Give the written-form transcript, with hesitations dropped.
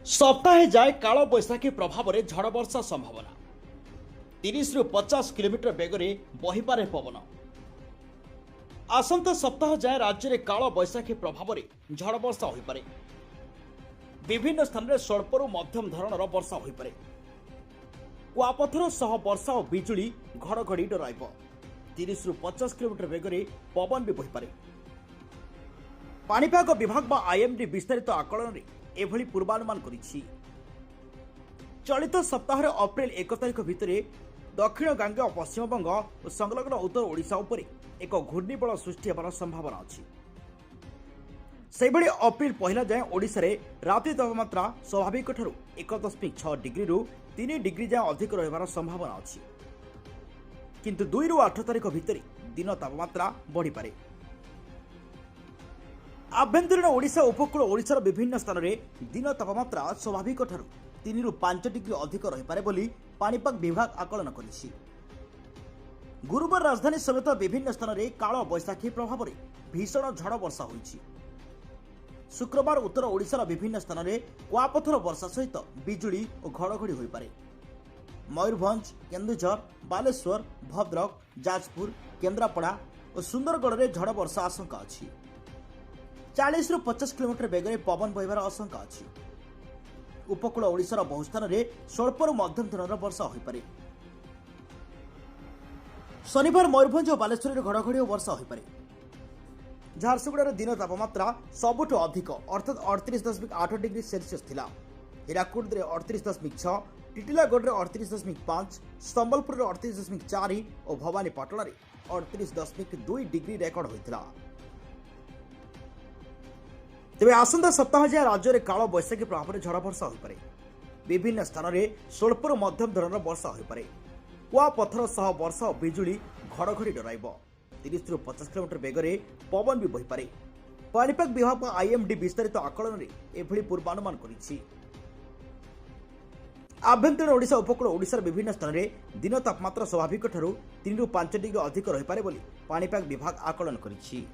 सप्ताहे जाए काल बैशाखी प्रभाव में झड़ वर्षा संभावना 30 रु 50 किलोमीटर बेगरे बहिपारे पवन। आसंता सप्ताह जाए राज्य में काल बैशाखी प्रभाव में झड़ वर्षा हो पारे। विभिन्न स्थान में स्वल्परू मध्यम धरणर वर्षा हो पारे। कुआपथर सह वर्षा और बिजुली घड़घड़ी डराइब। 30 रु 50 किलोमीटर बेगरे पवन भी बहिपारे। पाणीपाग विभाग बा आईएमडी विस्तारित आकलन में एभली पूर्वानुमान करिछि। चलित सप्ताह अप्रैल 1 तारिख भितर दक्षिण गांगेय पश्चिमबंग और संलग्न उत्तर ओडिशा उपरे एक घूर्णिबल सृष्टि होबार संभावना अछि। सेहिभଳି अप्रैल पहला जाए ओडिशा रे राति तापमात्रा स्वाभाविक ठारू 1.6 डिग्री रु 3 डिग्री जाए अधिक रहिबार संभावना अछि। किंतु 2 रु 8 तारिख भितर दिन तापमात्रा बढ़ी पारे। आभ्यंतरीण ओडिशा उपकूल ओडिशार विभिन्न स्थान में दिन तापमात्रा स्वाभाविक ठारू 3 रु 5 डिग्री अधिक रहीपे बोली पाणीपाग विभाग आकलन करिछि। गुरुवार राजधानी समेत विभिन्न स्थान में काल बैशाखी प्रभाव में भीषण झड़ वर्षा होइछि। शुक्रवार उत्तर ओडिशार विभिन्न स्थान में कुआपथर वर्षा सहित बिजुली और घड़घड़ी हो पारे। मयूरभंज, केन्दुझर, बालेश्वर, भद्रक, जाजपुर, केन्द्रापड़ा और सुंदरगढ़ में झड़ वर्षा आशंका अछि। 40 रु 50 किलोमीटर बेगरे पवन बहिबार आशंका अछि। उपकूल ओडिशार बहु स्थान में स्वल्परू मध्यम धरणर वर्षा हो पारे। शनिवार मयूरभंज और बालेश्वर में घड़घड़ी और वर्षा हो पारे। झारसुगुड़ार दिन तापमात्रा सबुठु अधिक अर्थात 38.8 डिग्री सेल्सियस थिला। हीराकुद 38.6, टिटिलागढ़ 38.5, संबलपुर 38.4 और भवानीपाटना 38.2 डिग्री रेकर्ड होता। तेज आसंता सप्ताह जाए राज्य में काल बैशाखी प्रभाव में झड़ वर्षा हो पारे। विभिन्न स्थान में स्वल्परू मध्यम धरणर वर्षा हो पारे। कुआपथर सह वर्षा और बिजुली घड़घड़ी डराइब। 30 रु 50 किलोमीटर बेगरे पवन भी बही पारे। पाणीपाग विभाग आईएमडी विस्तारित आकलन में एभली पूर्वानुमान करिछि। आभ्यंतरीण ओडिशा उपकूल ओडिशार विभिन्न स्थान में दिन तापमात्रा स्वाभाविक ठारू 3 रु 5 डिग्री अधिक रही पारे बोली पाणीपाग विभाग आकलन करिछि।